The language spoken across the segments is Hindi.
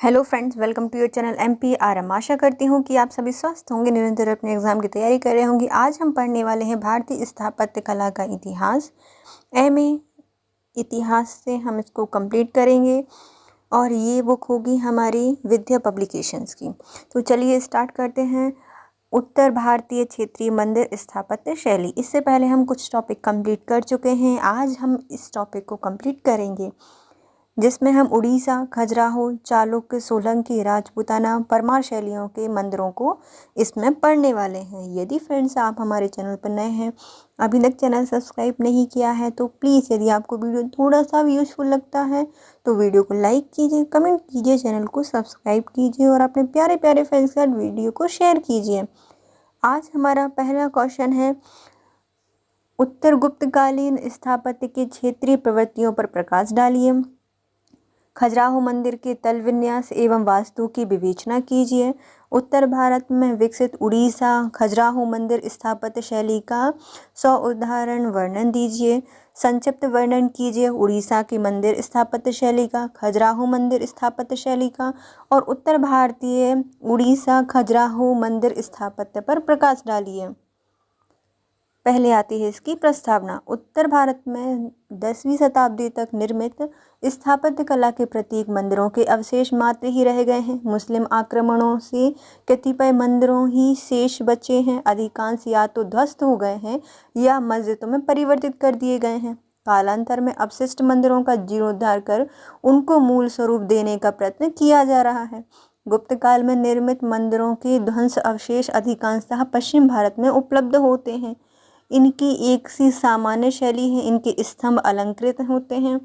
Hello friends, welcome to your channel MPRM। आशा करती हूँ कि आप सभी स्वस्थ होंगे, निरंतर अपने एग्ज़ाम की तैयारी कर रहे होंगे। आज हम पढ़ने वाले हैं भारतीय स्थापत्य कला का इतिहास। MA इतिहास से हम इसको कंप्लीट करेंगे और ये बुक होगी हमारी विद्या पब्लिकेशंस की। तो चलिए स्टार्ट करते हैं। उत्तर भारतीय क्षेत्रीय मंदिर स्थापत्य शैली। इससे पहले हम कुछ टॉपिक कंप्लीट कर चुके हैं। आज हम इस टॉपिक को कंप्लीट करेंगे जिसमें हम उड़ीसा, खजुराहो, चालुक्य, सोलंकी, राजपूताना, परमार शैलियों के मंदिरों को इसमें पढ़ने वाले हैं। यदि फ्रेंड्स आप हमारे चैनल पर नए हैं, अभी तक चैनल सब्सक्राइब नहीं किया है, तो प्लीज़ यदि आपको वीडियो थोड़ा सा भी यूजफुल लगता है तो वीडियो को लाइक कीजिए, कमेंट कीजिए, चैनल को सब्सक्राइब कीजिए और अपने प्यारे प्यारे फ्रेंड्स के साथ वीडियो को शेयर कीजिए। आज हमारा पहला क्वेश्चन है, उत्तर गुप्तकालीन स्थापत्य के क्षेत्रीय प्रवृत्तियों पर प्रकाश डालिए। खजुराहो मंदिर के तल विन्यास एवं वास्तु की विवेचना कीजिए। उत्तर भारत में विकसित उड़ीसा खजुराहो मंदिर स्थापत्य शैली का 100 उदाहरण वर्णन दीजिए। संक्षिप्त वर्णन कीजिए उड़ीसा की मंदिर स्थापत्य शैली का, खजुराहो मंदिर स्थापत्य शैली का और उत्तर भारतीय उड़ीसा खजुराहो मंदिर स्थापत्य पर प्रकाश डालिए। पहले आती है इसकी प्रस्तावना। उत्तर भारत में 10वीं शताब्दी तक निर्मित स्थापत्य कला के प्रतीक मंदिरों के अवशेष मात्र ही रह गए हैं। मुस्लिम आक्रमणों से कतिपय मंदिरों ही शेष बचे हैं। अधिकांश या तो ध्वस्त हो गए हैं या मस्जिदों में परिवर्तित कर दिए गए हैं। कालांतर में अवशिष्ट मंदिरों का जीर्णोद्धार कर उनको मूल स्वरूप देने का प्रयत्न किया जा रहा है। गुप्त काल में निर्मित मंदिरों के ध्वंस अवशेष अधिकांशतः पश्चिम भारत में उपलब्ध होते हैं। इनकी एक सी सामान्य शैली है। इनके स्तंभ अलंकृत होते हैं,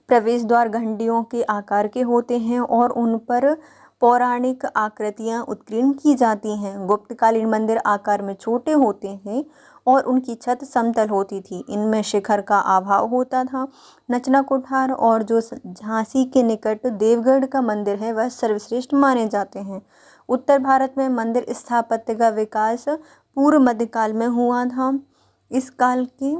प्रवेश द्वार घंटियों के आकार के होते हैं और उन पर पौराणिक आकृतियां उत्कीर्ण की जाती हैं। गुप्तकालीन मंदिर आकार में छोटे होते हैं और उनकी छत समतल होती थी। इनमें शिखर का अभाव होता था। नचना कुठार और जो झांसी के निकट देवगढ़ का मंदिर है वह सर्वश्रेष्ठ माने जाते हैं। उत्तर भारत में मंदिर स्थापत्य का विकास पूर्व मध्यकाल में हुआ था। इस काल के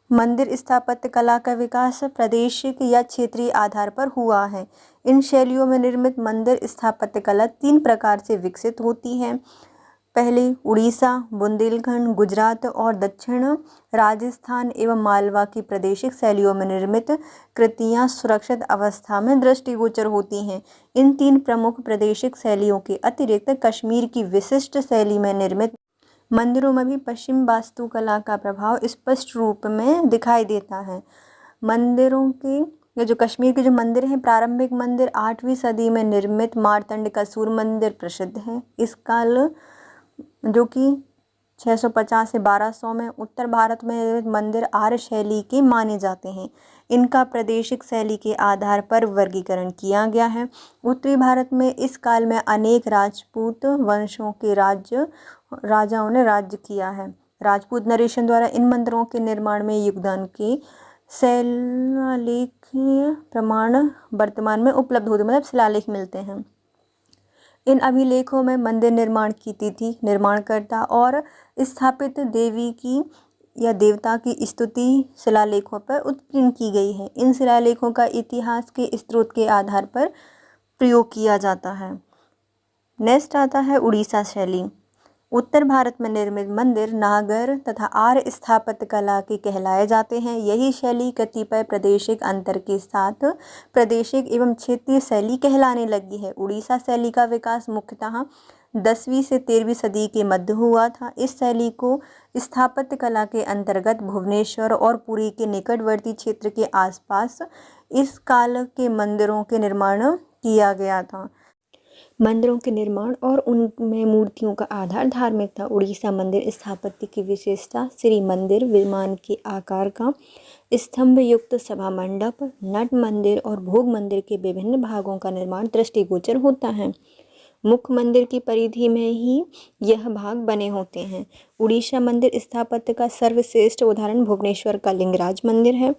मंदिर स्थापत्य कला का विकास प्रादेशिक या क्षेत्रीय आधार पर हुआ है। इन शैलियों में निर्मित मंदिर स्थापत्य कला 3 प्रकार से विकसित होती है। पहले उड़ीसा, बुंदेलखंड, गुजरात और दक्षिण राजस्थान एवं मालवा की प्रादेशिक शैलियों में निर्मित कृतियां सुरक्षित अवस्था में दृष्टिगोचर होती हैं। इन 3 प्रमुख प्रादेशिक शैलियों के अतिरिक्त कश्मीर की विशिष्ट शैली में निर्मित मंदिरों में भी पश्चिम वास्तुकला का प्रभाव स्पष्ट रूप में दिखाई देता है। मंदिरों के जो कश्मीर के जो मंदिर हैं, प्रारंभिक मंदिर 8वीं सदी में निर्मित मार्तंड का सूर्य मंदिर प्रसिद्ध है। इस काल जो कि 650 से 1200 में उत्तर भारत में निर्मित मंदिर आर्य शैली के माने जाते हैं। इनका प्रादेशिक शैली के आधार पर वर्गीकरण किया गया है। उत्तरी भारत में इस काल में अनेक राजपूत वंशों के राजाओं ने राज्य किया है। राजपूत नरेशन द्वारा इन मंदिरों के निर्माण में योगदान के शिलालेखीय प्रमाण वर्तमान में उपलब्ध होते, मतलब शिलालेख मिलते हैं। इन अभिलेखों में मंदिर निर्माण की तिथि, निर्माणकर्ता और स्थापित देवी की या देवता की स्तुति शिलालेखों पर उत्कीर्ण की गई है। इन शिलालेखों का इतिहास के स्रोत के आधार पर प्रयोग किया जाता है। नेक्स्ट आता है उड़ीसा शैली। उत्तर भारत में निर्मित मंदिर नागर तथा आर्य स्थापत्य कला के कहलाए जाते हैं। यही शैली कतिपय प्रादेशिक अंतर के साथ प्रादेशिक एवं क्षेत्रीय शैली कहलाने लगी है। उड़ीसा शैली का विकास मुख्यतः 10वीं से 13वीं सदी के मध्य हुआ था। इस शैली को स्थापत्य कला के अंतर्गत भुवनेश्वर और पुरी के निकटवर्ती क्षेत्र के आसपास इस काल के मंदिरों के निर्माण किया गया था। मंदिरों के निर्माण और उनमें मूर्तियों का आधार धार्मिक था। उड़ीसा मंदिर स्थापत्य की विशेषता श्री मंदिर विमान के आकार का स्तंभ युक्त सभा मंडप, नट मंदिर और भोग मंदिर के विभिन्न भागों का निर्माण दृष्टिगोचर होता है। मुख्य मंदिर की परिधि में ही यह भाग बने होते हैं। उड़ीसा मंदिर स्थापत्य का सर्वश्रेष्ठ उदाहरण भुवनेश्वर का लिंगराज मंदिर है।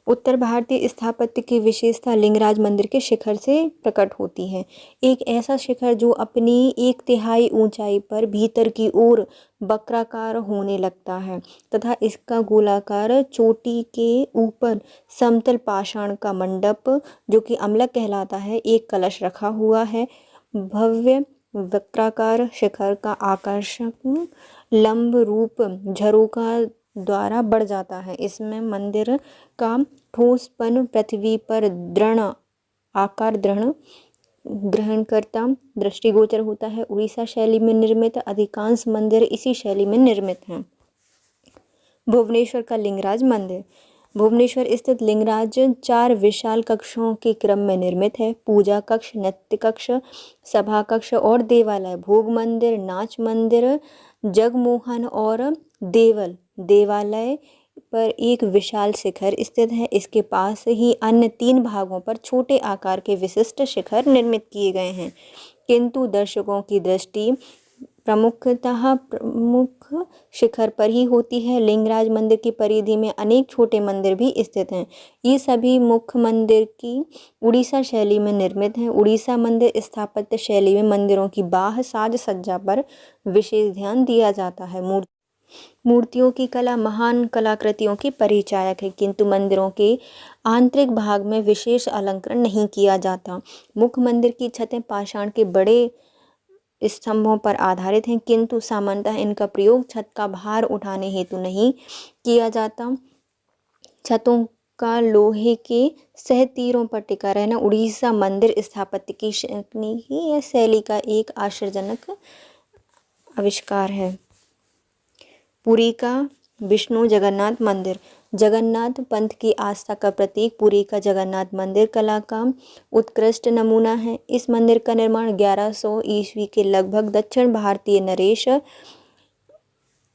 उत्तर भारतीय स्थापत्य की विशेषता लिंगराज मंदिर के शिखर से प्रकट होती है। एक ऐसा शिखर जो अपनी 1/3 ऊंचाई पर भीतर की ओर वक्राकार होने लगता है तथा इसका गोलाकार चोटी के ऊपर समतल पाषाण का मंडप जो कि अम्लक कहलाता है, एक कलश रखा हुआ है। भव्य वक्राकार शिखर का आकर्षक लंब रूप झरोका द्वारा बढ़ जाता है। इसमें मंदिर का ठोसपन पृथ्वी पर दृढ़ आकार ग्रहण करता दृष्टिगोचर होता है। उड़ीसा शैली में निर्मित अधिकांश मंदिर इसी शैली में निर्मित हैं। भुवनेश्वर का लिंगराज मंदिर। भुवनेश्वर स्थित लिंगराज 4 विशाल कक्षों के क्रम में निर्मित है। पूजा कक्ष, नृत्य कक्ष, सभा कक्ष और देवालय, भोग मंदिर, नाच मंदिर, जगमोहन और देवालय पर एक विशाल शिखर स्थित है। इसके पास ही अन्य 3 भागों पर छोटे आकार के विशिष्ट शिखर निर्मित किए गए हैं, किंतु दर्शकों की दृष्टि प्रमुखतः प्रमुख शिखर पर ही होती है। लिंगराज मंदिर की परिधि में अनेक छोटे मंदिर भी स्थित हैं। ये सभी मुख्य मंदिर की उड़ीसा शैली में निर्मित हैं। उड़ीसा मंदिर स्थापत्य शैली में मंदिरों की बाह्य साज सज्जा पर विशेष ध्यान दिया जाता है। मूर्तियों की कला महान कलाकृतियों की परिचायक है, किंतु मंदिरों के आंतरिक भाग में विशेष अलंकरण नहीं किया जाता। मुख्य मंदिर की छतें पाषाण के बड़े स्तंभों पर आधारित हैं, किंतु सामान्यतः इनका प्रयोग छत का भार उठाने हेतु नहीं किया जाता। छतों का लोहे के सहतीरों पर टिका रहना उड़ीसा मंदिर स्थापत्य की शैली का एक आश्चर्यजनक आविष्कार है। पुरी का विष्णु जगन्नाथ मंदिर। जगन्नाथ पंथ की आस्था का प्रतीक पुरी का जगन्नाथ मंदिर कला का उत्कृष्ट नमूना है। इस मंदिर का निर्माण 1100 ईस्वी के लगभग दक्षिण भारतीय नरेश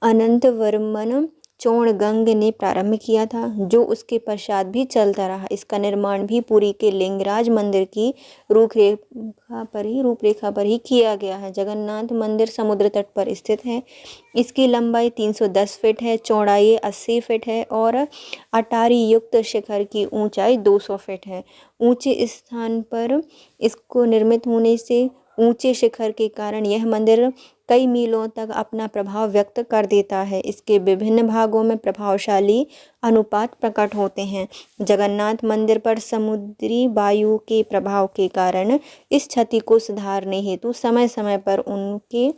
अनंतवर्मन चोड़गंग ने प्रारंभ किया था, जो उसके पश्चात भी चलता रहा। इसका निर्माण भी पुरी के लिंगराज मंदिर की रूपरेखा पर ही किया गया है। जगन्नाथ मंदिर समुद्र तट पर स्थित है। इसकी लंबाई 310 फीट है, चौड़ाई 80 फीट है और अटारी युक्त शिखर की ऊंचाई 200 फीट है। ऊंचे स्थान पर इसको निर्मित होने से ऊंचे शिखर के कारण यह मंदिर कई मीलों तक अपना प्रभाव व्यक्त कर देता है। इसके विभिन्न भागों में प्रभावशाली अनुपात प्रकट होते हैं। जगन्नाथ मंदिर पर समुद्री वायु के प्रभाव के कारण इस क्षति को सुधारने हेतु समय समय पर उनके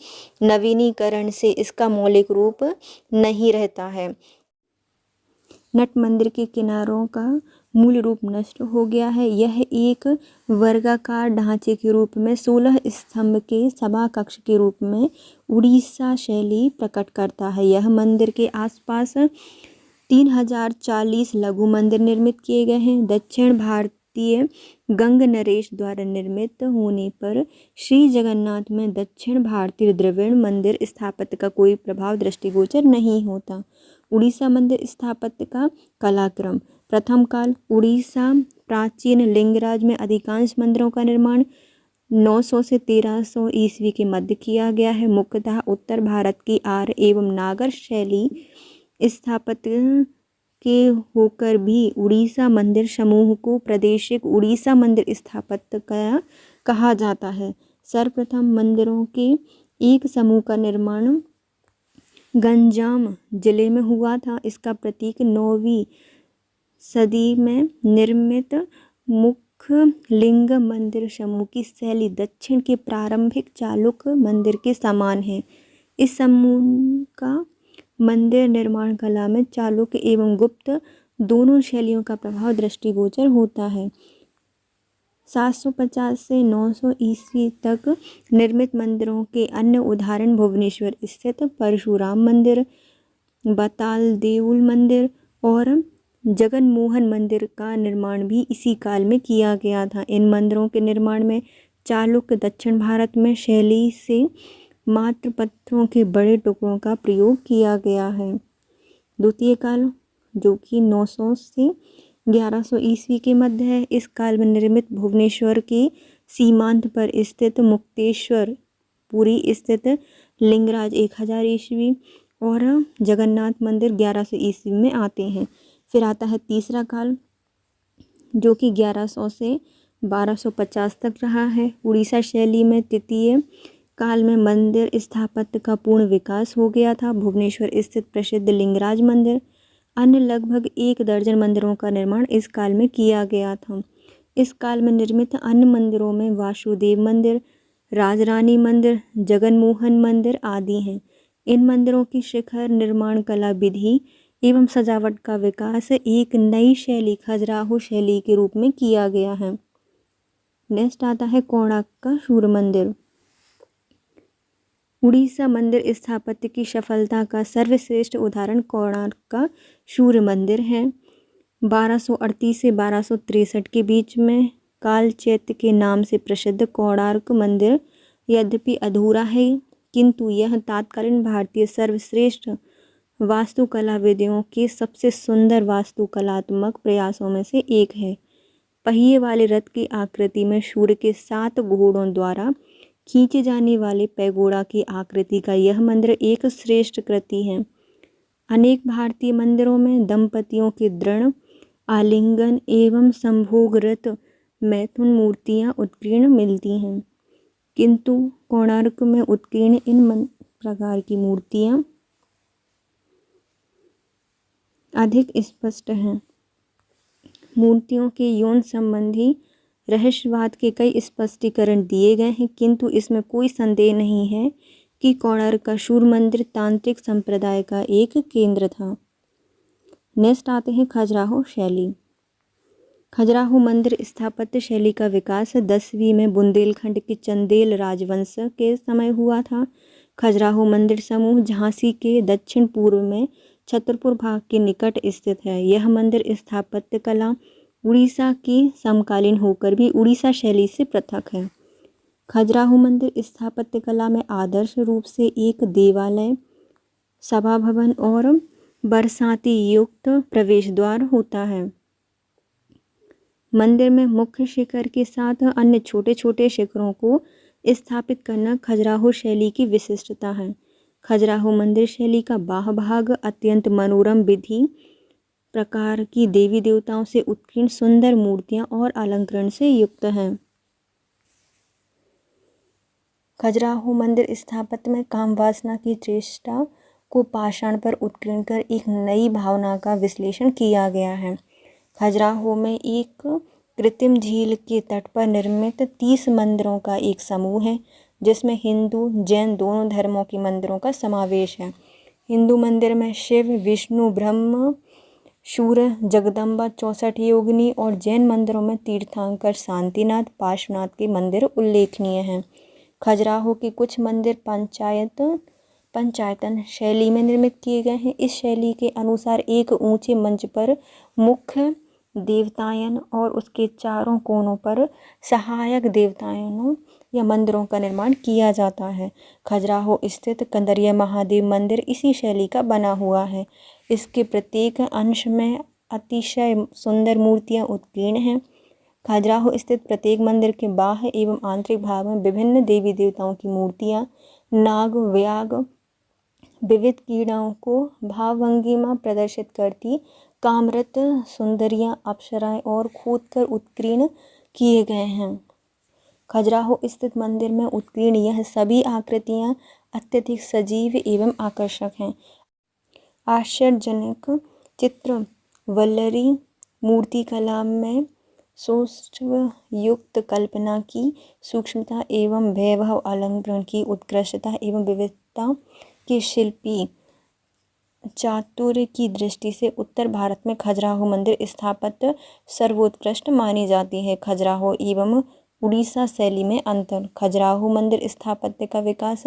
नवीनीकरण से इसका मौलिक रूप नहीं रहता है। नट मंदिर के किनारों का मूल रूप नष्ट हो गया है। यह एक वर्गाकार ढांचे के रूप में 16 स्तंभ के सभा कक्ष के रूप में उड़ीसा शैली प्रकट करता है। यह मंदिर के आसपास 3040 लघु मंदिर निर्मित किए गए हैं। दक्षिण भारतीय गंग नरेश द्वारा निर्मित होने पर श्री जगन्नाथ में दक्षिण भारतीय द्रविड़ मंदिर स्थापत्य का कोई प्रभाव दृष्टिगोचर नहीं होता। उड़ीसा मंदिर स्थापत्य का कलाक्रम। प्रथम काल उड़ीसा प्राचीन लिंगराज में अधिकांश मंदिरों का निर्माण 900 से 1300 ईस्वी के मध्य किया गया है। मुख्यतः उत्तर भारत की आर्य एवं नागर शैली स्थापत्य के होकर भी उड़ीसा मंदिर समूह को प्रादेशिक उड़ीसा मंदिर स्थापत्य का कहा जाता है। सर्वप्रथम मंदिरों के एक समूह का निर्माण गंजाम जिले में हुआ था। इसका प्रतीक 9वीं सदी में निर्मित मुख्य लिंग मंदिर समूह की शैली दक्षिण के प्रारंभिक चालुक मंदिर के समान है। इस समूह का मंदिर निर्माण कला में चालुक्य एवं गुप्त दोनों शैलियों का प्रभाव दृष्टिगोचर होता है। 750 से 900 ईस्वी तक निर्मित मंदिरों के अन्य उदाहरण भुवनेश्वर स्थित परशुराम मंदिर, बताल देउल मंदिर और जगनमोहन मंदिर का निर्माण भी इसी काल में किया गया था। इन मंदिरों के निर्माण में चालुक्य दक्षिण भारत में शैली से मात्र पत्थरों के बड़े टुकड़ों का प्रयोग किया गया है। द्वितीय काल जो कि 900 से 1100 ईस्वी के मध्य है। इस काल में निर्मित भुवनेश्वर के सीमांत पर स्थित मुक्तेश्वर पुरी स्थित लिंगराज 1000 ईस्वी और जगन्नाथ मंदिर 1100 ईस्वी में आते हैं। फिर आता है तीसरा काल जो कि 1100 से 1250 तक रहा है। उड़ीसा शैली में तृतीय काल में मंदिर स्थापत्य का पूर्ण विकास हो गया था। भुवनेश्वर स्थित प्रसिद्ध लिंगराज मंदिर अन्य लगभग 1 दर्जन मंदिरों का निर्माण इस काल में किया गया था। इस काल में निर्मित अन्य मंदिरों में वासुदेव मंदिर, राजरानी मंदिर, जगनमोहन मंदिर आदि हैं। इन मंदिरों की शिखर निर्माण कला विधि एवं सजावट का विकास एक नई शैली खजुराहो शैली के रूप में किया गया है। नेक्स्ट आता है कोणार्क का सूर्य मंदिर। उड़ीसा मंदिर स्थापत्य की सफलता का सर्वश्रेष्ठ उदाहरण कोणार्क का सूर्य मंदिर है। 1238 से 1263 के बीच में काल चैत्य के नाम से प्रसिद्ध कोणार्क मंदिर यद्यपि अधूरा है किंतु यह तत्कालीन भारतीय सर्वश्रेष्ठ वास्तुकला विधियों के सबसे सुंदर वास्तुकलात्मक प्रयासों में से एक है। पहिए वाले रथ की आकृति में सूर्य के 7 घोड़ों द्वारा खींचे जाने वाले पैगोडा की आकृति का यह मंदिर एक श्रेष्ठ कृति है। अनेक भारतीय मंदिरों में दंपतियों के दृढ़ आलिंगन एवं संभोगरत मैथुन मूर्तियां उत्कीर्ण मिलती हैं किंतु कोणार्क में उत्कीर्ण इन प्रकार की मूर्तियां अधिक स्पष्ट हैं। मूर्तियों के यौन संबंधी रहस्यवाद के कई स्पष्टीकरण दिए गए हैं किंतु इसमें कोई संदेह नहीं है कि कोणार्क का सूर्य मंदिर तांत्रिक संप्रदाय का एक केंद्र था। नेक्स्ट आते हैं खजुराहो शैली। खजुराहो मंदिर स्थापत्य शैली का विकास 10वीं में बुंदेलखंड के चंदेल राजवंश के समय हुआ था। खजुराहो मंदिर समूह झांसी के दक्षिण पूर्व में छतरपुर भाग के निकट स्थित है। यह मंदिर स्थापत्य कला उड़ीसा की समकालीन होकर भी उड़ीसा शैली से पृथक है। खजुराहो मंदिर स्थापत्य कला में आदर्श रूप से एक देवालय, सभा भवन और बरसाती युक्त प्रवेश द्वार होता है। मंदिर में मुख्य शिखर के साथ अन्य छोटे छोटे शिखरों को स्थापित करना खजुराहो शैली की विशिष्टता है। खजुराहो मंदिर शैली का बाह्य भाग अत्यंत मनोरम विधि प्रकार की देवी देवताओं से उत्कीर्ण सुंदर मूर्तियां और अलंकरण से युक्त है। खजुराहो मंदिर स्थापत्य में काम वासना की चेष्टा को पाषाण पर उत्कीर्ण कर एक नई भावना का विश्लेषण किया गया है। खजुराहो में एक कृत्रिम झील के तट पर निर्मित 30 मंदिरों का एक समूह है जिसमें हिंदू जैन दोनों धर्मों के मंदिरों का समावेश है। हिंदू मंदिर में शिव, विष्णु, ब्रह्म, सूर्य, जगदम्बा, 64 योगिनी और जैन मंदिरों में तीर्थंकर शांतिनाथ, पार्श्वनाथ के मंदिर उल्लेखनीय हैं। खजुराहो के कुछ मंदिर पंचायतन शैली में निर्मित किए गए हैं। इस शैली के अनुसार एक ऊंचे मंच पर मुख्य देवतायन और उसके चारों कोनों पर सहायक देवतायनों या मंदिरों का निर्माण किया जाता है। खजुराहो स्थित कंदरिया महादेव मंदिर इसी शैली का बना हुआ है। इसके प्रत्येक अंश में अतिशय सुंदर मूर्तियां उत्कीर्ण हैं। खजुराहो स्थित प्रत्येक मंदिर के बाह्य एवं आंतरिक भाग में विभिन्न देवी देवताओं की मूर्तियां, नाग, व्याग, विविध कीड़ाओं को भावभंगिमा प्रदर्शित करती कामरत सुंदरियां, अप्सराएं और खोदकर उत्कीर्ण किए गए हैं। खजुराहो स्थित मंदिर में उत्कीर्ण यह सभी आकृतियां अत्यधिक सजीव एवं आकर्षक हैं। आश्चर्यजनक चित्र वल्लरी मूर्तिकला में सौष्ठव-युक्त कल्पना की सूक्ष्मता एवं वैभव, अलंकरण की उत्कृष्टता एवं विविधता के शिल्पी चातुर्य की दृष्टि से उत्तर भारत में खजुराहो मंदिर स्थापत्य सर्वोत्कृष्ट मानी जाती है। खजुराहो एवं उड़ीसा शैली में अंतर। खजुराहो मंदिर स्थापत्य का विकास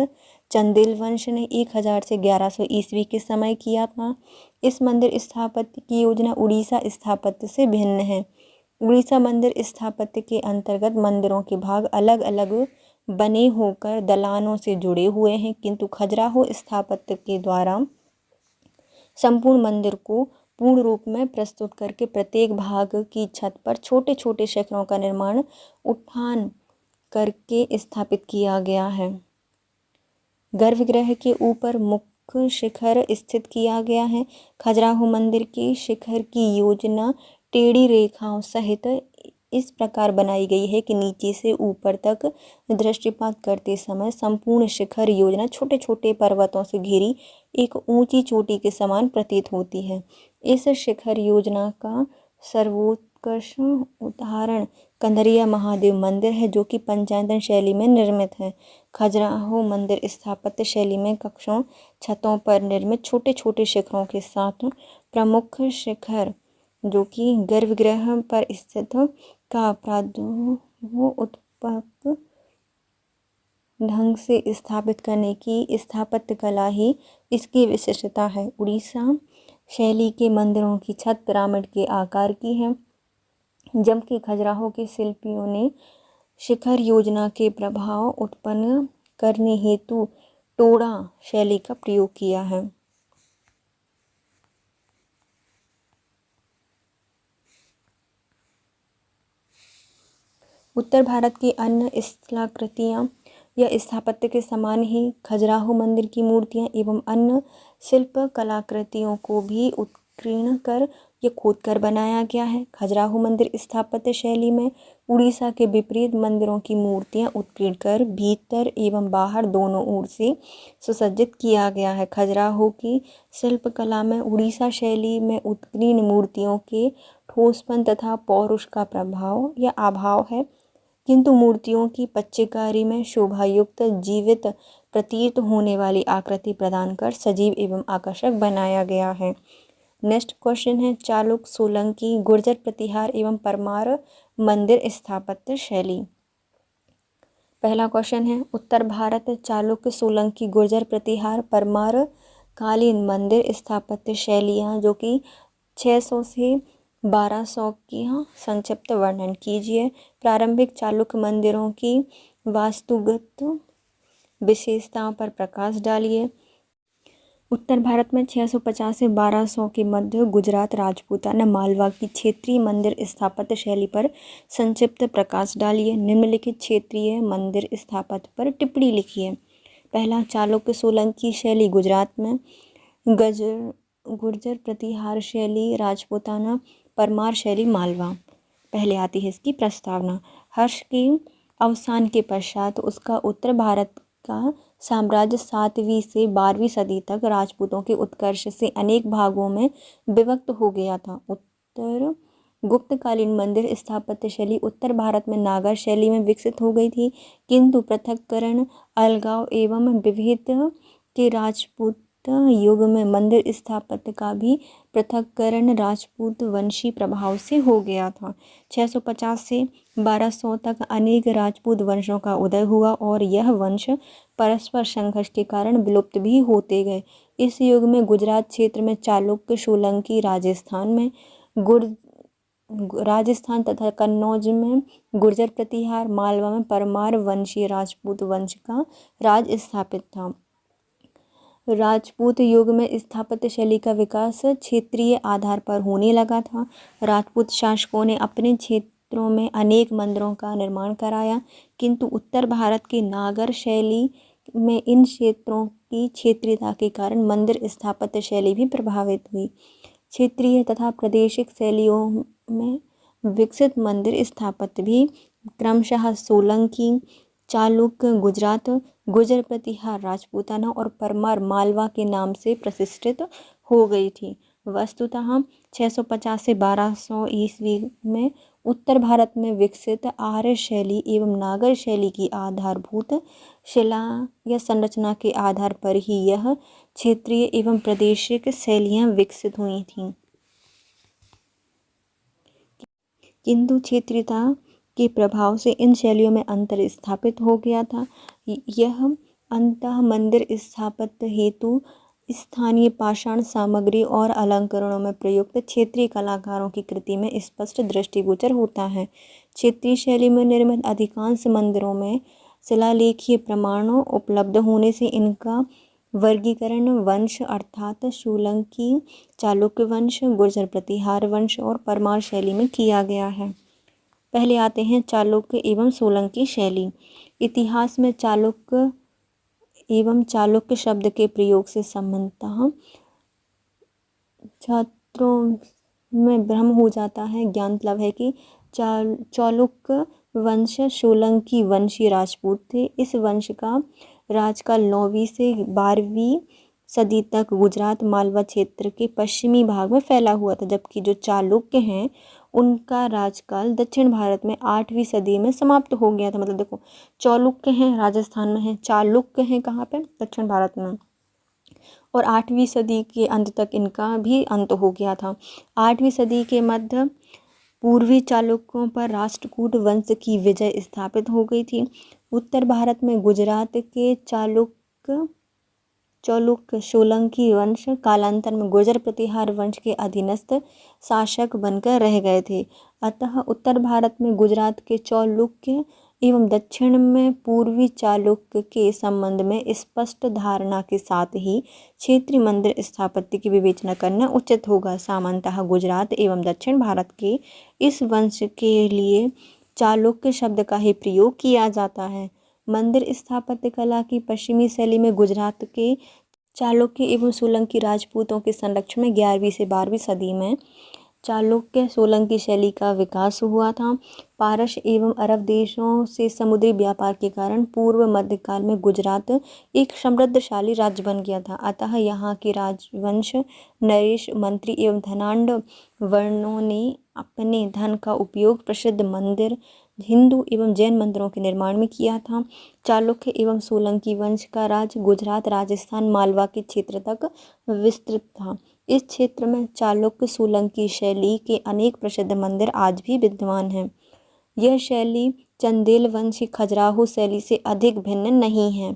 चंदेल वंश ने 1000 से 1100 ईस्वी के समय किया था। इस मंदिर स्थापत्य की योजना उड़ीसा स्थापत्य से भिन्न है। उड़ीसा मंदिर स्थापत्य के अंतर्गत मंदिरों के भाग अलग अलग बने होकर दलानों से जुड़े हुए हैं किंतु खजुराहो स्थापत्य के द्वारा संपूर्ण मंदिर को पूर्ण रूप में प्रस्तुत करके प्रत्येक भाग की छत पर छोटे छोटे शिखरों का निर्माण उत्थान करके स्थापित किया गया है। गर्भगृह के ऊपर मुख्य शिखर स्थित किया गया है। खजुराहो मंदिर के शिखर की योजना टेढ़ी रेखाओं सहित इस प्रकार बनाई गई है कि नीचे से ऊपर तक दृष्टिपात करते समय संपूर्ण शिखर योजना छोटे छोटे पर्वतों से घिरी एक ऊंची चोटी के समान प्रतीत होती है। इस शिखर योजना का सर्वोत्कृष्ट उदाहरण कंदरिया महादेव मंदिर है, जो कि पंचायतन शैली में निर्मित है। खजुराहो मंदिर स्थापत्य शैली में कक्षों छतों पर निर्मित छोटे छोटे शिखरों के साथ प्रमुख शिखर, जो कि गर्भगृह पर स्थित का प्रादुर्भोत्पक ढंग से स्थापित करने की स्थापत्य कला ही इसकी विशिष्टता है। उड़ीसा शैली के मंदिरों की छत पिरामिड के आकार की है, जबकि खजुराहो के शिल्पियों ने शिखर योजना के प्रभाव उत्पन्न करने हेतु टोड़ा शैली का प्रयोग किया है। उत्तर भारत की अन्य स्थलाकृतियाँ या स्थापत्य के समान ही खजुराहो मंदिर की मूर्तियाँ एवं अन्य शिल्प कलाकृतियों को भी उत्कीर्ण कर या खोद कर बनाया गया है। खजुराहो मंदिर स्थापत्य शैली में उड़ीसा के विपरीत मंदिरों की मूर्तियाँ उत्कीर्ण कर भीतर एवं बाहर दोनों ओर से सुसज्जित किया गया है। खजुराहो की शिल्पकला में उड़ीसा शैली में उत्कीर्ण मूर्तियों के ठोसपन तथा पौरुष का प्रभाव या अभाव है, किंतु मूर्तियों की पच्चीकारी में शोभायुक्त जीवित प्रतीत होने वाली आकृति प्रदान कर सजीव एवं आकर्षक बनाया गया है। नेक्स्ट क्वेश्चन है चालुक्य, सोलंकी, गुर्जर प्रतिहार एवं परमार मंदिर स्थापत्य शैली। पहला क्वेश्चन है उत्तर भारत चालुक्य, सोलंकी, गुर्जर प्रतिहार, परमार कालीन मंदिर स्थापत्य शैलियाँ जो कि 600 से 1200 की संक्षिप्त वर्णन कीजिए। प्रारंभिक चालुक्य मंदिरों की वास्तुगत विशेषताओं पर प्रकाश डालिए। उत्तर भारत में 650 से 1200 के मध्य गुजरात, राजपूताना, मालवा की क्षेत्रीय मंदिर स्थापत्य शैली पर संक्षिप्त प्रकाश डालिए। निम्नलिखित क्षेत्रीय मंदिर स्थापत्य पर टिप्पणी लिखिए। पहला, चालुक्य सोलंकी शैली गुजरात में, गुर्जर प्रतिहार शैली राजपूताना, परमार शैली मालवा। पहले आती है इसकी प्रस्तावना। हर्ष के अवसान के पश्चात उसका उत्तर भारत का साम्राज्य 7वीं से 12वीं सदी तक राजपूतों के उत्कर्ष से अनेक भागों में विभक्त हो गया था। उत्तर गुप्तकालीन मंदिर स्थापत्य शैली उत्तर भारत में नागर शैली में विकसित हो गई थी, किंतु पृथक्करण, अलगाव एवं विविधता के राजपूत युग में मंदिर स्थापत्य का भी पृथक्करण राजपूत वंशी प्रभाव से हो गया था। 650 से 1200 तक अनेक राजपूत वंशों का उदय हुआ और यह वंश परस्पर संघर्ष के कारण विलुप्त भी होते गए। इस युग में गुजरात क्षेत्र में चालुक्य, सोलंकी, राजस्थान तथा कन्नौज में गुर्जर प्रतिहार, मालवा में परमार वंशीय राजपूत वंश का राज स्थापित था। राजपूत युग में स्थापत्य शैली का विकास क्षेत्रीय आधार पर होने लगा था। राजपूत शासकों ने अपने क्षेत्रों में अनेक मंदिरों का निर्माण कराया, किंतु उत्तर भारत की नागर शैली में इन क्षेत्रों की क्षेत्रीयता के कारण मंदिर स्थापत्य शैली भी प्रभावित हुई। क्षेत्रीय तथा प्रादेशिक शैलियों में विकसित मंदिर स्थापत्य भी क्रमशः सोलंकी, चालुक्य गुजरात, गुर्जर प्रतिहार राजपूताना और परमार मालवा के नाम से प्रतिष्ठित हो गई थी। वस्तुतः 650 से 1200 ईस्वी में उत्तर भारत में विकसित आर्य शैली एवं नागर शैली की आधारभूत शिला या संरचना के आधार पर ही यह क्षेत्रीय एवं प्रादेशिक शैलियाँ विकसित हुई थीं, किंतु क्षेत्रीयता के प्रभाव से इन शैलियों में अंतर स्थापित हो गया था। यह अंतः मंदिर स्थापत्य हेतु स्थानीय पाषाण सामग्री और अलंकरणों में प्रयुक्त क्षेत्रीय कलाकारों की कृति में स्पष्ट दृष्टिगोचर होता है। क्षेत्रीय शैली में निर्मित अधिकांश मंदिरों में शिलालेखीय प्रमाणों उपलब्ध होने से इनका वर्गीकरण वंश अर्थात सोलंकी, चालुक्य वंश, गुर्जर प्रतिहार वंश और परमार शैली में किया गया है। पहले आते हैं चालुक्य एवं सोलंकी शैली। इतिहास में चालुक्य एवं चालुक्य शब्द के प्रयोग से संबंधतः छात्रों में भ्रम हो जाता है। ज्ञातलब है कि चालुक्य वंश सोलंकी वंशीय राजपूत थे। इस वंश का राजकाल 9वीं से 12वीं सदी तक गुजरात मालवा क्षेत्र के पश्चिमी भाग में फैला हुआ था, जबकि जो चालुक्य हैं उनका राजकाल दक्षिण भारत में 8वीं सदी में समाप्त हो गया था। मतलब देखो, चालुक्य हैं राजस्थान में हैं, चालुक्य हैं कहाँ पे, दक्षिण भारत में, और 8वीं सदी के अंत तक इनका भी अंत हो गया था। 8वीं सदी के मध्य पूर्वी चालुक्यों पर राष्ट्रकूट वंश की विजय स्थापित हो गई थी। उत्तर भारत में गुजरात के चालुक्य सोलंकी वंश कालांतर में गुर्जर प्रतिहार वंश के अधीनस्थ शासक बनकर रह गए थे। अतः उत्तर भारत में गुजरात के चालुक्य एवं दक्षिण में पूर्वी चालुक्य के संबंध में स्पष्ट धारणा के साथ ही क्षेत्रीय मंदिर स्थापत्य की विवेचना करना उचित होगा। सामान्यतः गुजरात एवं दक्षिण भारत के इस वंश के लिए चालुक्य शब्द का ही प्रयोग किया जाता है। मंदिर स्थापत्य कला की पश्चिमी शैली में गुजरात के चालुक्य एवं सोलंकी राजपूतों के संरक्षण में 11वीं से 12वीं सदी में चालुक्य सोलंकी शैली का विकास हुआ था। पारस एवं अरब देशों से समुद्री व्यापार के कारण पूर्व मध्यकाल में गुजरात एक समृद्धशाली राज्य बन गया था। अतः यहाँ के राजवंश नरेश मंत्री एवं धनाढ़ वर्णों ने अपने धन का उपयोग प्रसिद्ध मंदिर, हिंदू एवं जैन मंदिरों के निर्माण में किया था। चालुक्य एवं सोलंकी वंश का राज गुजरात, राजस्थान, मालवा के क्षेत्र तक विस्तृत था। इस क्षेत्र में चालुक्य सोलंकी शैली के अनेक प्रसिद्ध मंदिर आज भी विद्यमान हैं। यह शैली चंदेल वंशी खजुराहो शैली से अधिक भिन्न नहीं है।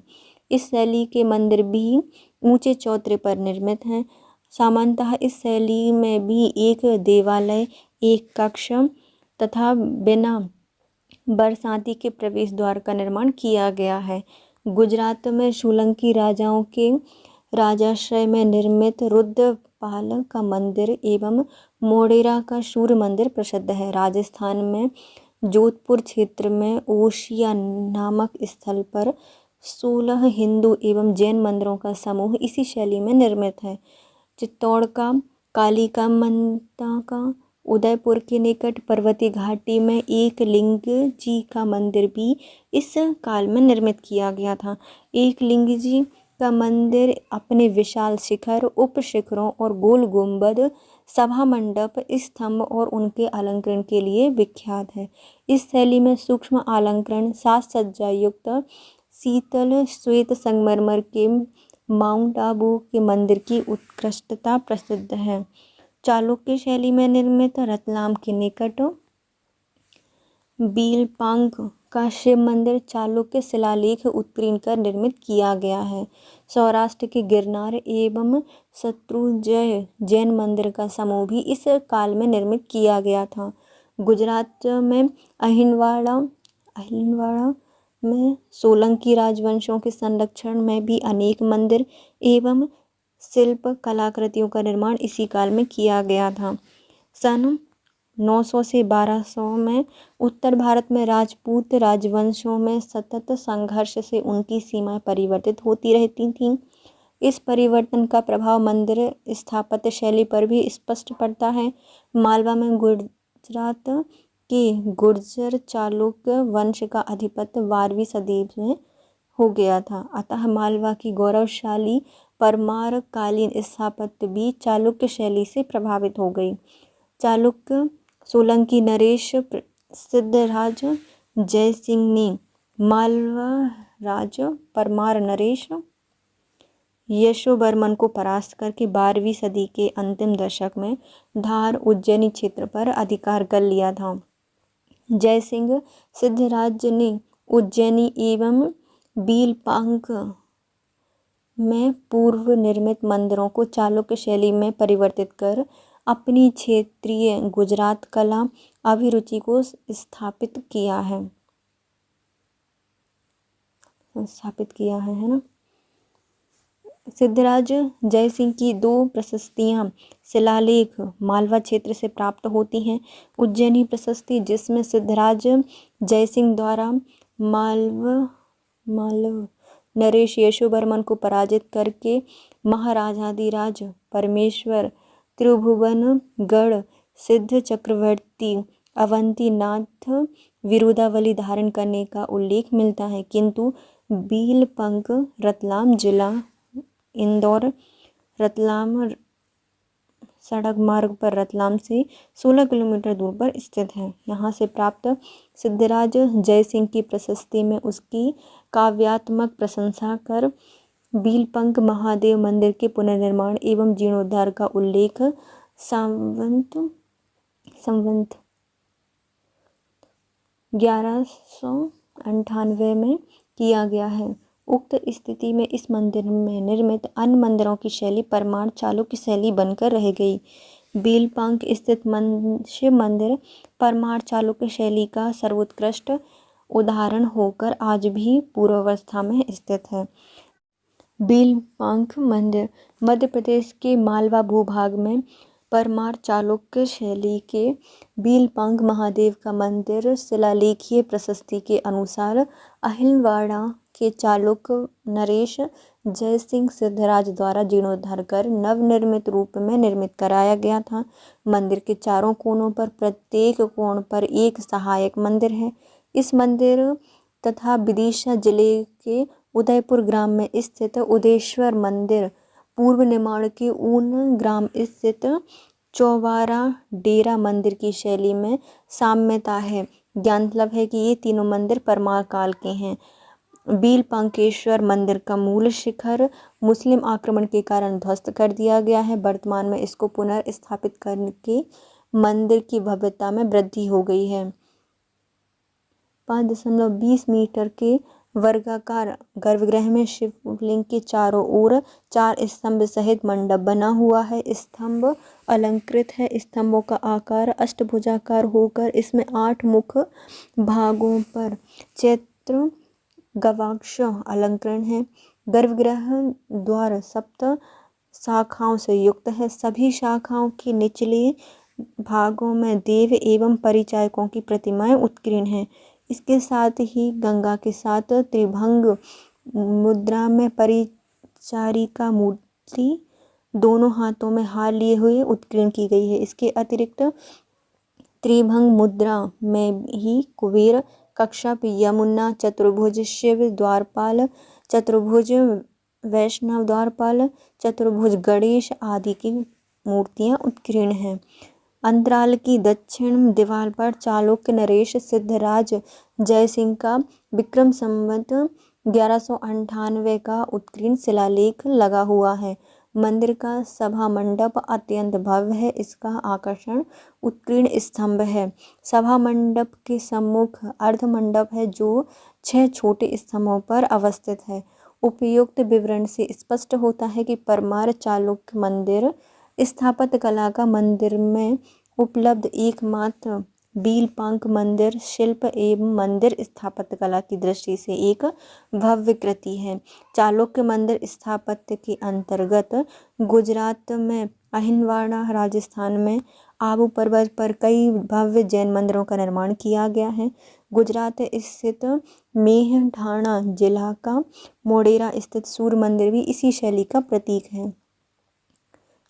इस शैली के मंदिर भी ऊंचे चौतरे पर निर्मित हैं। सामान्यतः इस शैली में भी एक देवालय, एक कक्ष तथा बिना बरसाती के प्रवेश द्वार का निर्माण किया गया है। गुजरात में सोलंकी राजाओं के राजाश्रय में निर्मित रुद्रपाल का मंदिर एवं मोढेरा का सूर्य मंदिर प्रसिद्ध है। राजस्थान में जोधपुर क्षेत्र में ओशिया नामक स्थल पर 16 हिंदू एवं जैन मंदिरों का समूह इसी शैली में निर्मित है। चित्तौड़ का कालिका माता का उदयपुर के निकट पर्वतीय घाटी में एक लिंग जी का मंदिर भी इस काल में निर्मित किया गया था। एक लिंग जी का मंदिर अपने विशाल शिखर, उप शिखरों और गोल गुंबद, सभा मंडप, स्तंभ और उनके अलंकरण के लिए विख्यात है। इस शैली में सूक्ष्म अलंकरण, साज सज्जा युक्त शीतल श्वेत संगमरमर के माउंट आबू के मंदिर की उत्कृष्टता प्रसिद्ध है। चालुक्य शैली में निर्मित रतलाम के निकट बीलपांग का शिव मंदिर चालुक्य शिलालेख उत्कीर्ण कर निर्मित किया गया है। सौराष्ट्र के गिरनार एवं शत्रुंजय जैन मंदिर का समूह भी इस काल में निर्मित किया गया था। गुजरात में अहिलवाड़ा में सोलंकी राजवंशों के संरक्षण में भी अनेक मंदिर एवं शिल्प कलाकृतियों का निर्माण इसी काल में किया गया था। सन 900 से 1200 में उत्तर भारत में राजपूत राजवंशों में सतत संघर्ष से उनकी सीमाएं परिवर्तित होती रहती थीं। इस परिवर्तन का प्रभाव मंदिर स्थापत्य शैली पर भी स्पष्ट पड़ता है। मालवा में गुजरात के गुर्जर चालुक्य वंश का अधिपत्य 12वीं सदी में हो गया था। अतः मालवा की गौरवशाली परमार कालीन स्थापत्य भी चालुक्य शैली से प्रभावित हो गई। चालुक्य सोलंकी नरेश सिद्धराज जयसिंह ने मालवा राज परमार नरेश यशोवर्मन को परास्त करके 12वीं सदी के अंतिम दशक में धार उज्जैनी क्षेत्र पर अधिकार कर लिया था। जयसिंह सिद्धराज ने उज्जैनी एवं बीलपांग में पूर्व निर्मित मंदिरों को चालुक्य शैली में परिवर्तित कर अपनी क्षेत्रीय गुजरात कला अभिरुचि को स्थापित किया है, है ना। सिद्धराज जयसिंह की 2 प्रशस्तियां शिलालेख मालवा क्षेत्र से प्राप्त होती हैं। उज्जैनी प्रशस्ति, जिसमें सिद्धराज जयसिंह द्वारा मालव नरेश यशोवर्मन को पराजित करके महाराजाधिराज परमेश्वर त्रिभुवनगढ़ सिद्ध चक्रवर्ती अवंती नाथ विरुदावली धारण करने का उल्लेख मिलता है, किंतु बीलपंक रतलाम जिला इंदौर रतलाम सड़क मार्ग पर रतलाम से 16 किलोमीटर दूर पर स्थित है। यहाँ से प्राप्त सिद्धराज जयसिंह की प्रशस्ति में उसकी काव्यात्मक प्रशंसा कर बीलपंक महादेव मंदिर के पुनर्निर्माण एवं जीर्णोद्धार का उल्लेख संवत 1198 में किया गया है। उक्त स्थिति में इस मंदिर में निर्मित अन्य मंदिरों की शैली परमार चालुक्य शैली बनकर रह गई। बीलपंक स्थित शिव मंदिर परमार चालुक्य शैली का सर्वोत्कृष्ट उदाहरण होकर आज भी पूर्वावस्था में स्थित है। बीलपंक मंदिर मध्य प्रदेश के मालवा भूभाग में परमार चालुक्य शैली के बीलपंक महादेव का मंदिर शिलालेखीय प्रशस्ति के अनुसार अहिलवाड़ा के चालुक्य नरेश जयसिंह सिद्धराज द्वारा जीर्णोद्धार कर नवनिर्मित रूप में निर्मित कराया गया था। मंदिर के चारों कोनों पर प्रत्येक कोण पर एक सहायक मंदिर है। इस मंदिर तथा विदिशा जिले के उदयपुर ग्राम में स्थित उदेश्वर मंदिर पूर्व निर्माण के ऊन ग्राम स्थित चौबारा डेरा मंदिर की शैली में साम्यता है। ज्ञातलब है कि ये तीनों मंदिर परमार काल के हैं। बीलपंकेश्वर मंदिर का मूल शिखर मुस्लिम आक्रमण के कारण ध्वस्त कर दिया गया है। वर्तमान में इसको पुनर्स्थापित करके मंदिर की भव्यता में वृद्धि हो गई है। 5.20 मीटर के वर्गाकार गर्भगृह में शिवलिंग के चारों ओर 4 स्तंभ सहित मंडप बना हुआ है। स्तंभ अलंकृत है। स्तंभों का आकार अष्टभुजाकार होकर इसमें 8 मुख्य भागों पर चैत्र गवाक्ष अलंकरण है। गर्भगृह द्वार 7 शाखाओं से युक्त है। सभी शाखाओं के निचले भागों में देव एवं परिचायकों की प्रतिमाएं उत्कीर्ण हैं। इसके साथ ही गंगा के साथ त्रिभंग मुद्रा में परिचारिका मूर्ति दोनों हाथों में हार लिए हुए उत्कीर्ण की गई है। इसके अतिरिक्त त्रिभंग मुद्रा में ही कुबेर, कश्यप, यमुना, चतुर्भुज शिव द्वारपाल, चतुर्भुज वैष्णव द्वारपाल, चतुर्भुज गणेश आदि की मूर्तियां उत्कीर्ण हैं। अंतराल की दक्षिण दीवार पर चालुक्य नरेश सिद्धराज जयसिंह का विक्रम संवत 1198 का उत्कीर्ण शिलालेख लगा हुआ है। मंदिर का सभा मंडप अत्यंत भव्य है। इसका आकर्षण उत्कीर्ण स्तंभ है। सभा मंडप के सम्मुख अर्ध मंडप है जो 6 छोटे स्तंभों पर अवस्थित है। उपयुक्त विवरण से स्पष्ट होता है कि परमार चालुक्य मंदिर स्थापत्य कला का मंदिर में उपलब्ध एकमात्र बीलपंक मंदिर शिल्प एवं मंदिर स्थापत्य कला की दृष्टि से एक भव्य कृति है। चालुक्य मंदिर स्थापत्य के अंतर्गत गुजरात में अहिलवाड़ा, राजस्थान में आबू पर्वत पर कई भव्य जैन मंदिरों का निर्माण किया गया है। गुजरात स्थित मेहठाणा जिला का मोढेरा स्थित सूर्य मंदिर भी इसी शैली का प्रतीक है।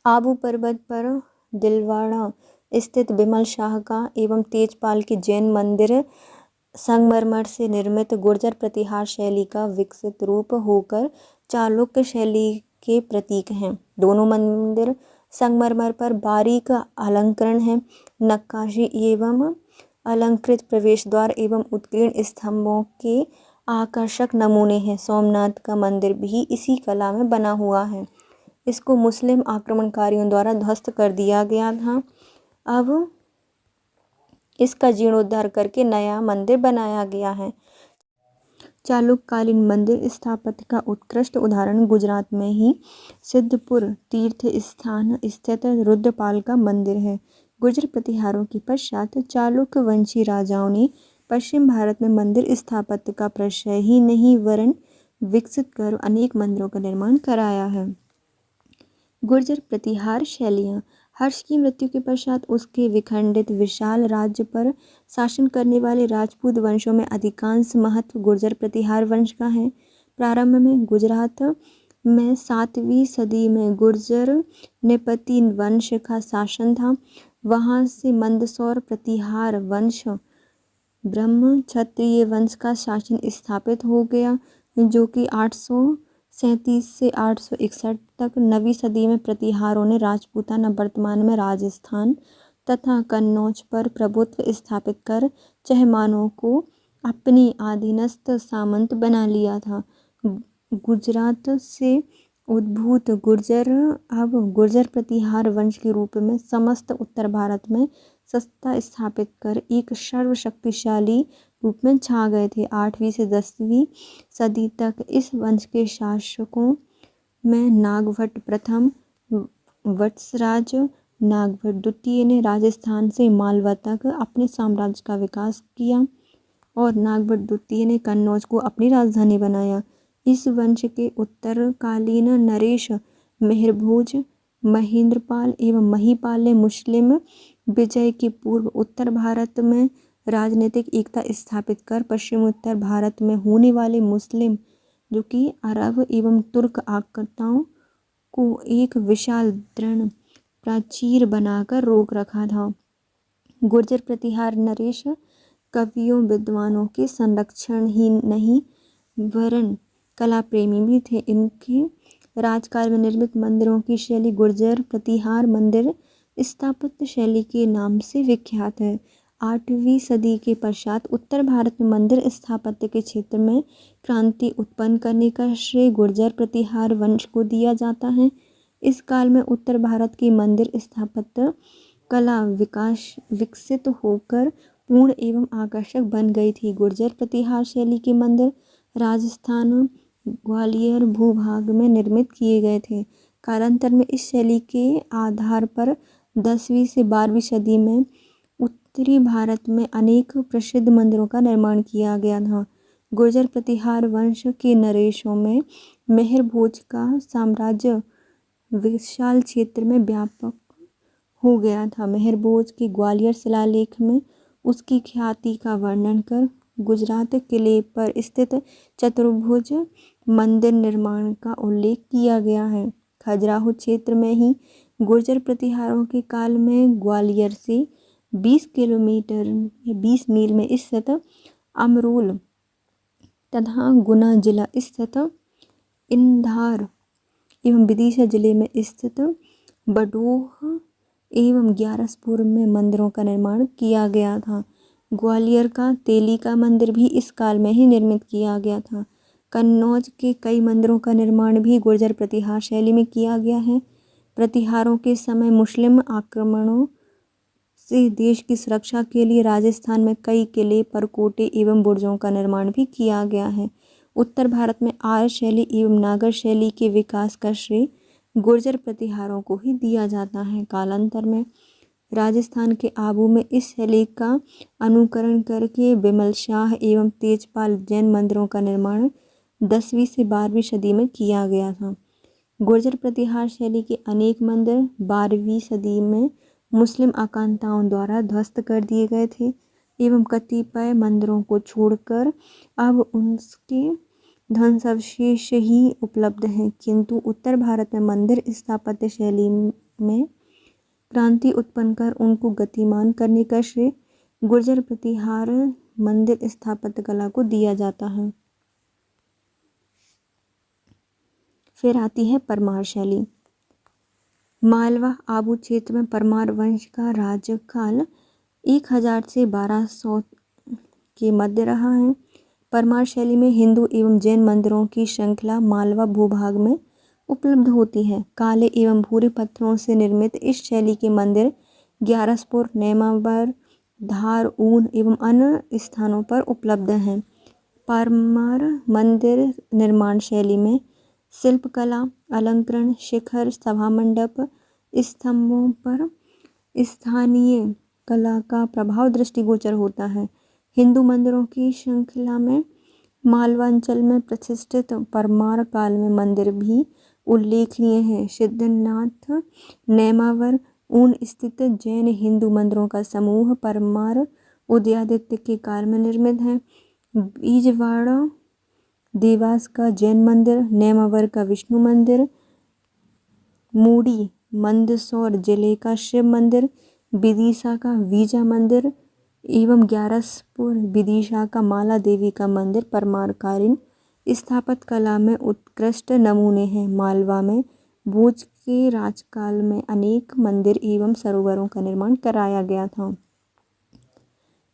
आबू पर्वत पर दिलवाड़ा स्थित बिमल शाह का एवं तेजपाल के जैन मंदिर संगमरमर से निर्मित गुर्जर प्रतिहार शैली का विकसित रूप होकर चालुक्य शैली के प्रतीक हैं। दोनों मंदिर संगमरमर पर बारीक अलंकरण है। नक्काशी एवं अलंकृत प्रवेश द्वार एवं उत्कीर्ण स्तंभों के आकर्षक नमूने हैं। सोमनाथ का मंदिर भी इसी कला में बना हुआ है। इसको मुस्लिम आक्रमणकारियों द्वारा ध्वस्त कर दिया गया था। अब इसका जीर्णोद्धार करके नया मंदिर बनाया गया है। चालुक्यकालीन मंदिर स्थापत्य का उत्कृष्ट उदाहरण गुजरात में ही सिद्धपुर तीर्थ स्थान स्थित रुद्रपाल का मंदिर है। गुर्जर प्रतिहारों के पश्चात चालुक्य वंशी राजाओं ने पश्चिम भारत में मंदिर स्थापत्य का प्रशय ही नहीं वरन विकसित कर अनेक मंदिरों का निर्माण कराया है। गुर्जर प्रतिहार शैलियाँ। हर्ष की मृत्यु के पश्चात उसके विखंडित विशाल राज्य पर शासन करने वाले राजपूत वंशों में अधिकांश महत्व गुर्जर प्रतिहार वंश का है। प्रारंभ में गुजरात में 7वीं सदी में गुर्जर नेपति वंश का शासन था। वहाँ से मंदसौर प्रतिहार वंश ब्रह्म क्षत्रिय वंश का शासन स्थापित हो गया, जो कि 837 से 861 तक 9वीं सदी में प्रतिहारों ने राजपूताना वर्तमान में राजस्थान तथा कन्नौज पर प्रभुत्व स्थापित कर चहमानों को अपनी अधीनस्थ सामंत बना लिया था। गुजरात से उद्भूत गुर्जर अब गुर्जर प्रतिहार वंश के रूप में समस्त उत्तर भारत में सत्ता स्थापित कर एक सर्वशक्तिशाली रूप में छा गए थे। 8वीं से 10वीं सदी तक इस वंश के शासकों में नागभट्ट प्रथम, वत्सराज नागभट्ट द्वितीय ने राजस्थान से मालवा तक अपने साम्राज्य का विकास किया और नागभट्ट द्वितीय ने कन्नौज को अपनी राजधानी बनाया। इस वंश के उत्तरकालीन नरेश, मेहरभोज, महेंद्रपाल एवं महीपाल ने मुस्लिम विजय के पूर्व उत्तर भारत में राजनीतिक एकता स्थापित कर पश्चिमोत्तर भारत में होने वाले मुस्लिम, जो कि अरब एवं तुर्क आक्रमणों को एक विशाल दृढ़ प्राचीर बनाकर रोक रखा था। गुर्जर प्रतिहार नरेश कवियों विद्वानों के संरक्षण ही नहीं वरन कला प्रेमी भी थे। इनके राजकाल में निर्मित मंदिरों की शैली गुर्जर प्रतिहार मंदिर स्थापत्य शैली के नाम से विख्यात है। 8वीं सदी के पश्चात उत्तर भारत में मंदिर स्थापत्य के क्षेत्र में क्रांति उत्पन्न करने का श्रेय गुर्जर प्रतिहार वंश को दिया जाता है। इस काल में उत्तर भारत की मंदिर स्थापत्य कला विकसित होकर पूर्ण एवं आकर्षक बन गई थी। गुर्जर प्रतिहार शैली के मंदिर राजस्थान ग्वालियर भूभाग में निर्मित किए गए थे। कालांतर में इस शैली के आधार पर 10वीं से 12वीं सदी में उत्तरी भारत में अनेक प्रसिद्ध मंदिरों का निर्माण किया गया था। गुर्जर प्रतिहार वंश के नरेशों में मेहरभोज का साम्राज्य विशाल क्षेत्र में व्यापक हो गया था। मेहरभोज के ग्वालियर शिलालेख में उसकी ख्याति का वर्णन कर गुजरात किले पर स्थित चतुर्भुज मंदिर निर्माण का उल्लेख किया गया है। खजुराहो क्षेत्र में ही गुर्जर प्रतिहारों के काल में ग्वालियर से 20 मील में स्थित अमरोल तथा गुना जिला स्थित इंधार एवं विदिशा जिले में स्थित बडोह एवं ग्यारसपुर में मंदिरों का निर्माण किया गया था। ग्वालियर का तेली का मंदिर भी इस काल में ही निर्मित किया गया था। कन्नौज के कई मंदिरों का निर्माण भी गुर्जर प्रतिहार शैली में किया गया है। प्रतिहारों के समय मुस्लिम आक्रमणों से देश की सुरक्षा के लिए राजस्थान में कई किले, परकोटे एवं बुर्जों का निर्माण भी किया गया है। उत्तर भारत में आर्य शैली एवं नागर शैली के विकास का श्रेय गुर्जर प्रतिहारों को ही दिया जाता है। कालांतर में राजस्थान के आबू में इस शैली का अनुकरण करके बिमल शाह एवं तेजपाल जैन मंदिरों का निर्माण 10वीं से 12वीं सदी में किया गया था। गुर्जर प्रतिहार शैली के अनेक मंदिर 12वीं सदी में मुस्लिम आक्रांताओं द्वारा ध्वस्त कर दिए गए थे एवं कतिपय मंदिरों को छोड़कर अब उनके ध्वंसावशेष ही उपलब्ध हैं। किंतु उत्तर भारत में मंदिर स्थापत्य शैली में क्रांति उत्पन्न कर उनको गतिमान करने का श्रेय गुर्जर प्रतिहार मंदिर स्थापत्य कला को दिया जाता है। फिर आती है परमार शैली। मालवा आबू क्षेत्र में परमार वंश का राज्यकाल 1000 से 1200 के मध्य रहा है। परमार शैली में हिंदू एवं जैन मंदिरों की श्रृंखला मालवा भूभाग में उपलब्ध होती है। काले एवं भूरे पत्थरों से निर्मित इस शैली के मंदिर ग्यारसपुर, नेमावर, धार, ऊन एवं अन्य स्थानों पर उपलब्ध हैं। परमार मंदिर निर्माण शैली में शिल्पकला, अलंकरण, शिखर, सभा मंडप, स्तंभों पर स्थानीय कला का प्रभाव दृष्टिगोचर होता है। हिंदू मंदिरों की श्रृंखला में मालवांचल में प्रतिष्ठित परमार काल में मंदिर भी उल्लेखनीय है। सिद्धनाथ नेमावर ऊन स्थित जैन हिंदू मंदिरों का समूह परमार उदयादित्य के काल में निर्मित है। बीजवाड़ा देवास का जैन मंदिर, नेमावर का विष्णु मंदिर, मूडी मंदसौर जिले का शिव मंदिर, विदिशा का वीजा मंदिर एवं ग्यारसपुर विदिशा का माला देवी का मंदिर परमारकालीन स्थापत्य कला में उत्कृष्ट नमूने हैं। मालवा में भोज के राजकाल में अनेक मंदिर एवं सरोवरों का निर्माण कराया गया था।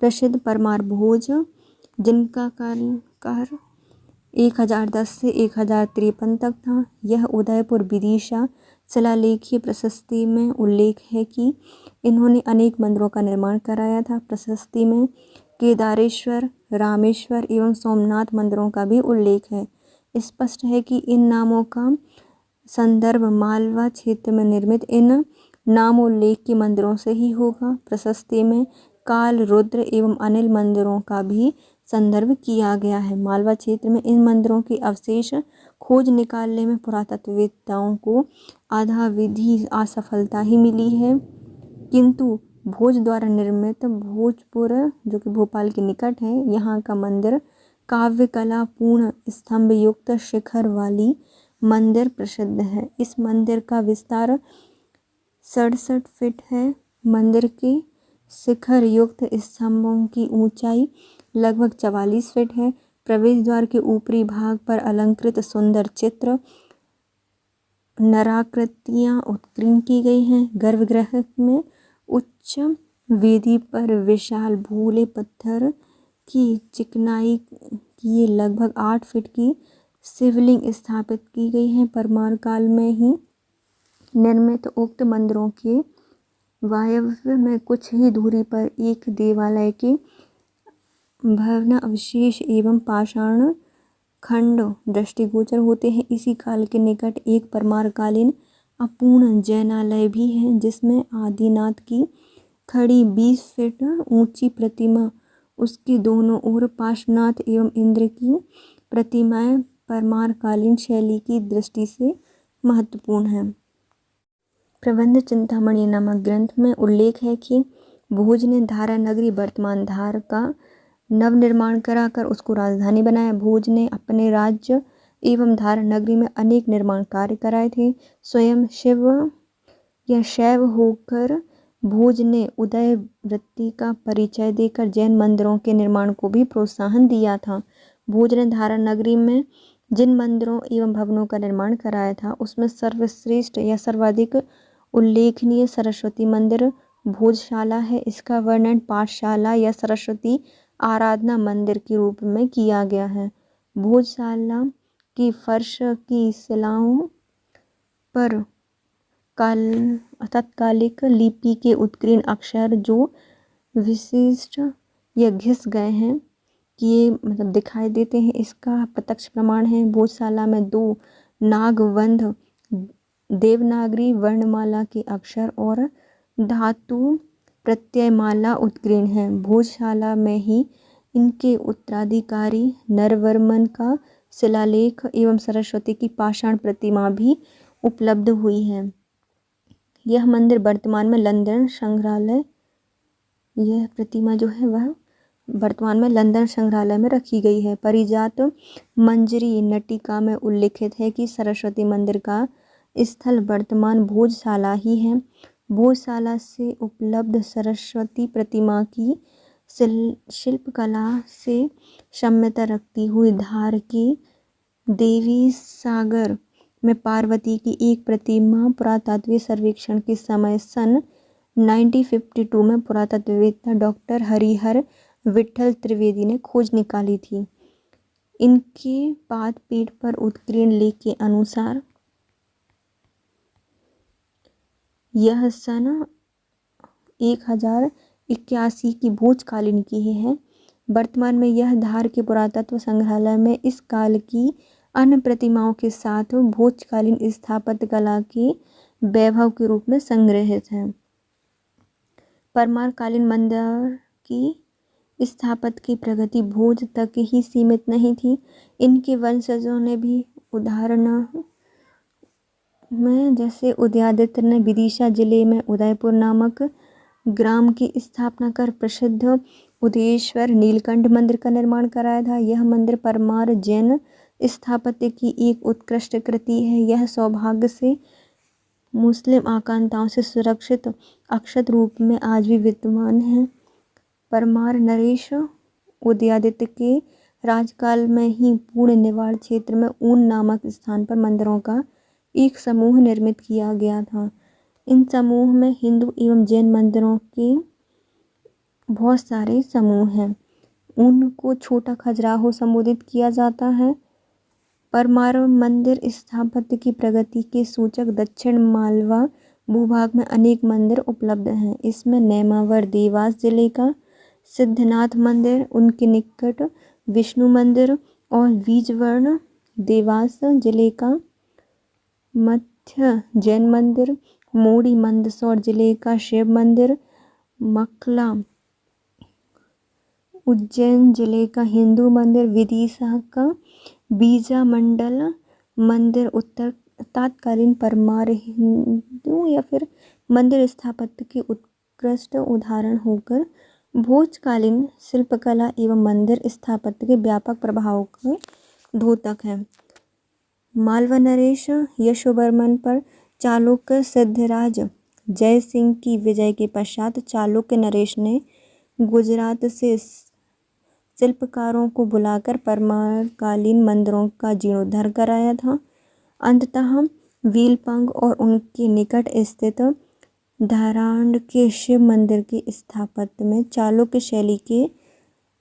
प्रसिद्ध परमार भोज, जिनका कार्यकाल 1010 से 1053 तक था। यह उदयपुर विदिशा शिलालेखीय प्रशस्ति में उल्लेख है कि इन्होंने अनेक मंदिरों का निर्माण कराया था। प्रशस्ति में केदारेश्वर, रामेश्वर एवं सोमनाथ मंदिरों का भी उल्लेख है। स्पष्ट है कि इन नामों का संदर्भ मालवा क्षेत्र में निर्मित इन नामोल्लेख के मंदिरों से ही होगा। प्रशस्ति में काल, रुद्र एवं अनिल मंदिरों का भी संदर्भ किया गया है। मालवा क्षेत्र में इन मंदिरों के अवशेष खोज निकालने में पुरातत्ववेत्ताओं को आधा विधि असफलता ही मिली है, किंतु भोज द्वारा निर्मित भोजपुर, जो कि भोपाल के निकट है, यहाँ का मंदिर काव्य कला पूर्ण स्तंभ युक्त शिखर वाली मंदिर प्रसिद्ध है। इस मंदिर का विस्तार 67 फीट है। मंदिर के शिखर युक्त स्तंभों की ऊंचाई लगभग 44 फीट है। प्रवेश द्वार के ऊपरी भाग पर अलंकृत सुंदर चित्र नराकृतियां उत्कीर्ण की गई हैं। गर्भगृह में उच्च वेदी पर विशाल भूले पत्थर की चिकनाई किए लगभग 8 फीट की शिवलिंग स्थापित की गई है। परमार काल में ही निर्मित उक्त मंदिरों के वायव्य में कुछ ही दूरी पर एक देवालय के भग्नावशेष एवं पाषाण खंड दृष्टिगोचर होते हैं। इसी काल के निकट एक परमारकालीन अपूर्ण जैनालय भी है, जिसमें आदिनाथ की खड़ी 20 फीट ऊंची प्रतिमा, उसके दोनों ओर पार्श्वनाथ एवं इंद्र की प्रतिमाएं परमारकालीन शैली की दृष्टि से महत्वपूर्ण है। प्रबंध चिंतामणि नामक ग्रंथ में उल्लेख है कि भोज ने धारा नगरी वर्तमान धार का नवनिर्माण कराकर उसको राजधानी बनाया। भोज ने अपने राज्य एवं धार नगरी में अनेक निर्माण कार्य कराए थे। स्वयं शिव या शैव होकर भोज ने उदय वृत्ति का परिचय देकर जैन मंदिरों के निर्माण को भी प्रोत्साहन दिया था। भोज ने धारा नगरी में जिन मंदिरों एवं भवनों का निर्माण कराया था, उसमें सर्वश्रेष्ठ या सर्वाधिक उल्लेखनीय सरस्वती मंदिर भोजशाला है। इसका वर्णन पाठशाला या सरस्वती आराधना मंदिर के रूप में किया गया है। भोजशाला की फर्श की शिलाओं पर तत्कालिक लिपि के उत्कीर्ण अक्षर जो विशिष्ट या घिस गए हैं कि ये मतलब दिखाई देते हैं, इसका प्रत्यक्ष प्रमाण है। भोजशाला में 2 नागबंध देवनागरी वर्णमाला के अक्षर और धातु प्रत्ययमाला उत्कीर्ण है। भोजशाला में ही इनके उत्तराधिकारी नरवर्मन का शिलालेख एवं सरस्वती की पाषाण प्रतिमा भी उपलब्ध हुई है। यह मंदिर वर्तमान में लंदन संग्रहालय, यह प्रतिमा जो है वह वर्तमान में लंदन संग्रहालय में रखी गई है। परिजात मंजरी नटिका में उल्लिखित है कि सरस्वती मंदिर का स्थल वर्तमान भोजशाला ही है। भोजशाला से उपलब्ध सरस्वती प्रतिमा की शिल्पकला से साम्यता रखती हुई धार के देवी सागर में पार्वती की एक प्रतिमा पुरातत्वीय सर्वेक्षण के समय सन 1952 में पुरातत्ववेत्ता डॉक्टर हरिहर विठल त्रिवेदी ने खोज निकाली थी। इनके पादपीठ पर उत्कीर्ण लेख के अनुसार यह सन 1081 की भोजकालीन की है। वर्तमान में यह धार के पुरातत्व संग्रहालय में इस काल की अन्य प्रतिमाओं के साथ भोजकालीन स्थापत्य कला के वैभव के रूप में संग्रहित है। परमारकालीन मंदिर की स्थापत्य की प्रगति भोज तक ही सीमित नहीं थी। इनके वंशजों ने भी उदाहरण में जैसे उदयादित्य ने विदिशा जिले में उदयपुर नामक ग्राम की स्थापना कर प्रसिद्ध उदयेश्वर नीलकंठ मंदिर का निर्माण कराया था। यह मंदिर परमार जैन स्थापत्य की एक उत्कृष्ट कृति है। यह सौभाग्य से मुस्लिम आक्रांताओं से सुरक्षित अक्षत रूप में आज भी विद्यमान है। परमार नरेश उदयादित्य के राजकाल में ही पूर्ण निवाड़ क्षेत्र में ऊन नामक स्थान पर मंदिरों का एक समूह निर्मित किया गया था। इन समूह में हिंदू एवं जैन मंदिरों के बहुत सारे समूह हैं। उनको छोटा खजुराहो संबोधित किया जाता है। परमार मंदिर स्थापत्य की प्रगति के सूचक दक्षिण मालवा भूभाग में अनेक मंदिर उपलब्ध हैं। इसमें नेमावर देवास जिले का सिद्धनाथ मंदिर, उनके निकट विष्णु मंदिर और बीजवर्ण देवास जिले का मध्य जैन मंदिर, मोड़ी मंदसौर जिले का शिव मंदिर, मखला उज्जैन जिले का हिंदू मंदिर, विदिशा का बीजा मंडल मंदिर उत्तर तत्कालीन परमार हिंदू या फिर मंदिर स्थापत्य के उत्कृष्ट उदाहरण होकर भोजकालीन शिल्पकला एवं मंदिर स्थापत्य के व्यापक प्रभाव के द्योतक है। मालवा नरेश यशोवर्मन पर चालुक्य सिद्धराज जय सिंह की विजय के पश्चात चालुक्य नरेश ने गुजरात से शिल्पकारों को बुलाकर परमारकालीन मंदिरों का जीर्णोद्धार कराया था। अंततः वीलपंग और उनके निकट स्थित धारांड के शिव मंदिर के स्थापत्य में चालुक्य शैली के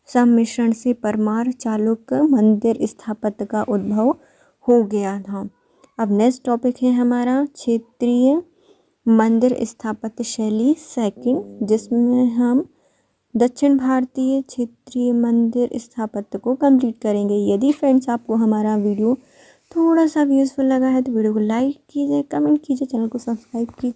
सम्मिश्रण से परमार चालुक्य मंदिर स्थापत्य का उद्भव हो गया था। अब नेक्स्ट टॉपिक है हमारा क्षेत्रीय मंदिर स्थापत्य शैली सेकंड, जिसमें हम दक्षिण भारतीय क्षेत्रीय मंदिर स्थापत्य को कंप्लीट करेंगे। यदि फ्रेंड्स आपको हमारा वीडियो थोड़ा सा भी यूज़फुल लगा है तो वीडियो को लाइक कीजिए, कमेंट कीजिए, चैनल को सब्सक्राइब कीजिए।